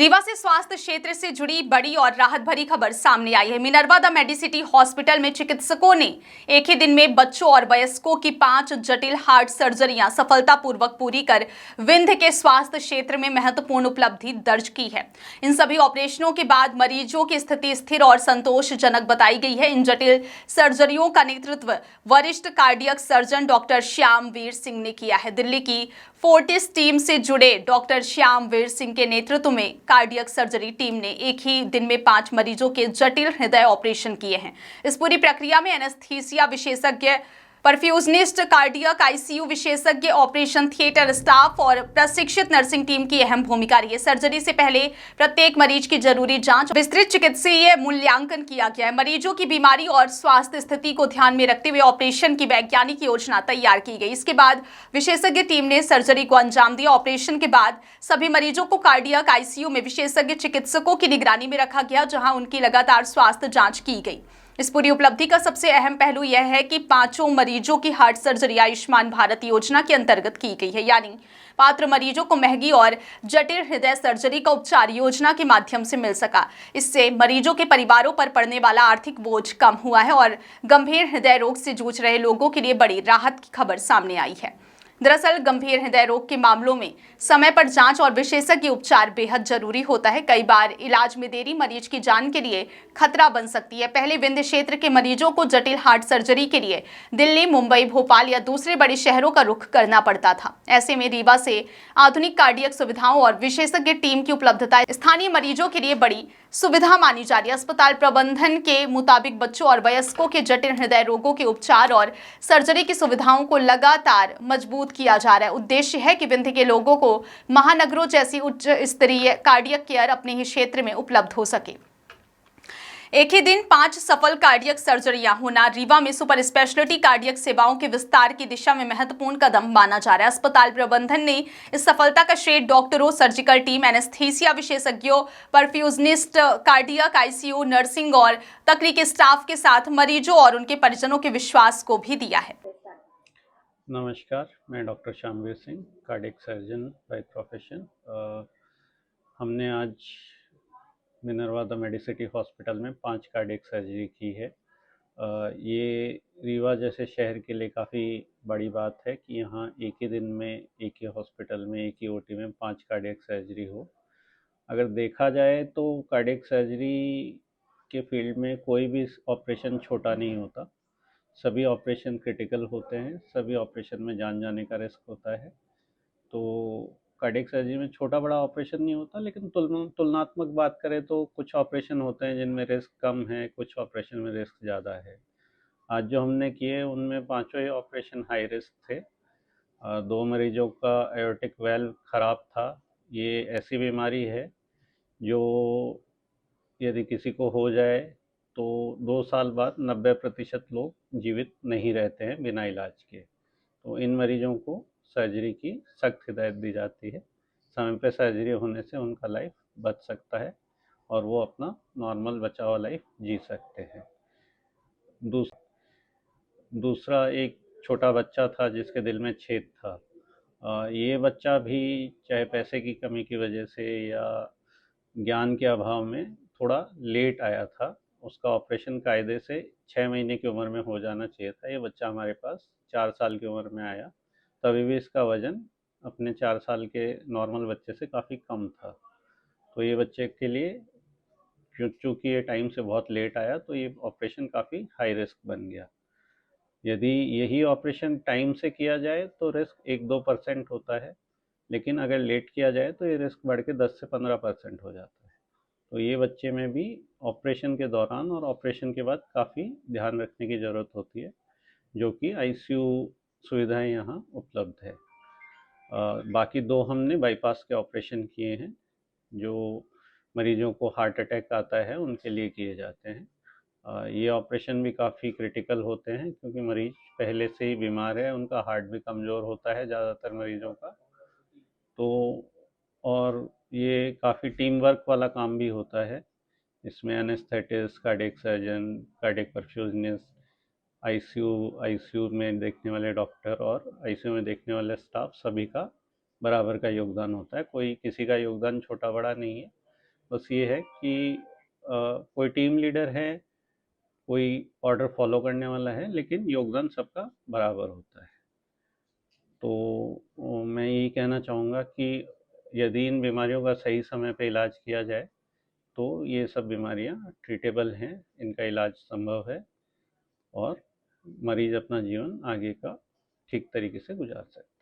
रीवा से स्वास्थ्य क्षेत्र से जुड़ी बड़ी और राहत भरी खबर सामने आई है। मिनर्वा द मेडिसिटी हॉस्पिटल में चिकित्सकों ने एक ही दिन में बच्चों और वयस्कों की 5 जटिल हार्ट सर्जरियां सफलतापूर्वक पूरी कर विंध्य के स्वास्थ्य क्षेत्र में महत्वपूर्ण उपलब्धि दर्ज की है। इन सभी ऑपरेशनों के बाद मरीजों की स्थिति स्थिर और संतोषजनक बताई गई है। इन जटिल सर्जरियों का नेतृत्व वरिष्ठ cardiac surgeon doctor Shyamveer Singh ने किया है। दिल्ली की फोर्टिस टीम से जुड़े डॉक्टर श्यामवीर सिंह के नेतृत्व में कार्डियक सर्जरी टीम ने एक ही दिन में 5 मरीजों के जटिल हृदय ऑपरेशन किए हैं। इस पूरी प्रक्रिया में एनेस्थीसिया विशेषज्ञ, परफ्यूजनिस्ट, कार्डियक आईसीयू विशेषज्ञ, ऑपरेशन थिएटर स्टाफ और प्रशिक्षित नर्सिंग टीम की अहम भूमिका रही है। सर्जरी से पहले प्रत्येक मरीज की जरूरी जांच, विस्तृत चिकित्सीय मूल्यांकन किया गया है। मरीजों की बीमारी और स्वास्थ्य स्थिति को ध्यान में रखते हुए ऑपरेशन की वैज्ञानिक योजना तैयार की गई। इसके बाद विशेषज्ञ टीम ने सर्जरी को अंजाम दिया। ऑपरेशन के बाद सभी मरीजों को कार्डियक आईसीयू में विशेषज्ञ चिकित्सकों की निगरानी में रखा गया, जहां उनकी लगातार स्वास्थ्य जांच की गई। इस पूरी उपलब्धि का सबसे अहम पहलू यह है कि 5 मरीजों की हार्ट सर्जरी आयुष्मान भारत योजना के अंतर्गत की गई है, यानी पात्र मरीजों को महंगी और जटिल हृदय सर्जरी का उपचार योजना के माध्यम से मिल सका। इससे मरीजों के परिवारों पर पड़ने वाला आर्थिक बोझ कम हुआ है और गंभीर हृदय रोग से जूझ रहे लोगों के लिए बड़ी राहत की खबर सामने आई है। दरअसल गंभीर हृदय रोग के मामलों में समय पर जांच और विशेषज्ञ उपचार बेहद जरूरी होता है। कई बार इलाज में देरी मरीज की जान के लिए खतरा बन सकती है। पहले विंध्य क्षेत्र के मरीजों को जटिल हार्ट सर्जरी के लिए दिल्ली, मुंबई, भोपाल या दूसरे बड़े शहरों का रुख करना पड़ता था। ऐसे में रीवा से आधुनिक कार्डियक सुविधाओं और विशेषज्ञ टीम की उपलब्धता स्थानीय मरीजों के लिए बड़ी सुविधा मानी जा रही है। अस्पताल प्रबंधन के मुताबिक बच्चों और वयस्कों के जटिल हृदय रोगों के उपचार और सर्जरी की सुविधाओं को लगातार मजबूत किया जा रहा है। उद्देश्य है कि विंध्य के लोगों को महानगरों जैसी उच्च स्तरीय कार्डियक केयर अपने ही क्षेत्र में उपलब्ध हो सके। एक ही दिन 5 सफल कार्डियक सर्जरियां होना रीवा में सुपर स्पेशलिटी कार्डियक सेवाओं के विस्तार की दिशा में महत्वपूर्ण कदम माना जा रहा है। अस्पताल प्रबंधन ने इस सफलता का श्रेय डॉक्टरों, सर्जिकल टीम, एनेस्थीसिया विशेषज्ञों, परफ्यूजनिस्ट, कार्डियक आईसीयू, नर्सिंग और तकनीकी स्टाफ के साथ मरीजों और उनके परिजनों के विश्वास को भी दिया है। नमस्कार, मैं doctor Shyamveer Singh, cardiac surgeon by profession. हमने आज मिनर्वा द मेडिसिटी हॉस्पिटल में 5 कार्डियक सर्जरी की है। ये रीवा जैसे शहर के लिए काफ़ी बड़ी बात है कि यहाँ एक ही दिन में एक ही हॉस्पिटल में एक ही ओटी में 5 कार्डियक सर्जरी हो। अगर देखा जाए तो कार्डियक सर्जरी के फील्ड में कोई भी ऑपरेशन छोटा नहीं होता। सभी ऑपरेशन क्रिटिकल होते हैं, सभी ऑपरेशन में जान जाने का रिस्क होता है। तो कार्डियक सर्जरी में छोटा बड़ा ऑपरेशन नहीं होता, लेकिन तुलनात्मक बात करें तो कुछ ऑपरेशन होते हैं जिनमें रिस्क कम है, कुछ ऑपरेशन में रिस्क ज़्यादा है। आज जो हमने किए उनमें 5 ही ऑपरेशन हाई रिस्क थे। 2 मरीजों का एओर्टिक वेल्व ख़राब था। ये ऐसी बीमारी है जो यदि किसी को हो जाए तो 2 साल बाद 90% लोग जीवित नहीं रहते हैं बिना इलाज के। तो इन मरीजों को सर्जरी की सख्त हिदायत दी जाती है। समय पे सर्जरी होने से उनका लाइफ बच सकता है और वो अपना नॉर्मल बचा हुआ लाइफ जी सकते हैं। दूसरा एक छोटा बच्चा था जिसके दिल में छेद था। ये बच्चा भी चाहे पैसे की कमी की वजह से या ज्ञान के अभाव में थोड़ा लेट आया था। उसका ऑपरेशन कायदे से 6 महीने की उम्र में हो जाना चाहिए था। ये बच्चा हमारे पास 4 साल की उम्र में आया, तभी भी इसका वज़न अपने 4 साल के नॉर्मल बच्चे से काफ़ी कम था। तो ये बच्चे के लिए चूँकि ये टाइम से बहुत लेट आया तो ये ऑपरेशन काफ़ी हाई रिस्क बन गया। यदि यही ऑपरेशन टाइम से किया जाए तो रिस्क 1-2% होता है, लेकिन अगर लेट किया जाए तो ये रिस्क बढ़ के 10 से 15% हो जाता है। तो ये बच्चे में भी ऑपरेशन के दौरान और ऑपरेशन के बाद काफ़ी ध्यान रखने की ज़रूरत होती है, जो कि आईसीयू सुविधाएं यहाँ उपलब्ध है। बाकी 2 हमने बाईपास के ऑपरेशन किए हैं, जो मरीजों को हार्ट अटैक आता है उनके लिए किए जाते हैं। ये ऑपरेशन भी काफ़ी क्रिटिकल होते हैं क्योंकि मरीज पहले से ही बीमार है, उनका हार्ट भी कमज़ोर होता है ज़्यादातर मरीजों का। तो और ये काफ़ी टीम वर्क वाला काम भी होता है। इसमें anaesthetist, cardiac surgeon, cardiac perfusionist, ICU में देखने वाले डॉक्टर और आईसीयू में देखने वाले स्टाफ, सभी का बराबर का योगदान होता है। कोई किसी का योगदान छोटा बड़ा नहीं है। बस ये है कि कोई टीम लीडर है, कोई ऑर्डर फॉलो करने वाला है, लेकिन योगदान सबका बराबर होता है। तो मैं यही कहना चाहूँगा कि यदि इन बीमारियों का सही समय पे इलाज किया जाए तो ये सब बीमारियां ट्रीटेबल हैं, इनका इलाज संभव है और मरीज अपना जीवन आगे का ठीक तरीके से गुजार सकते हैं।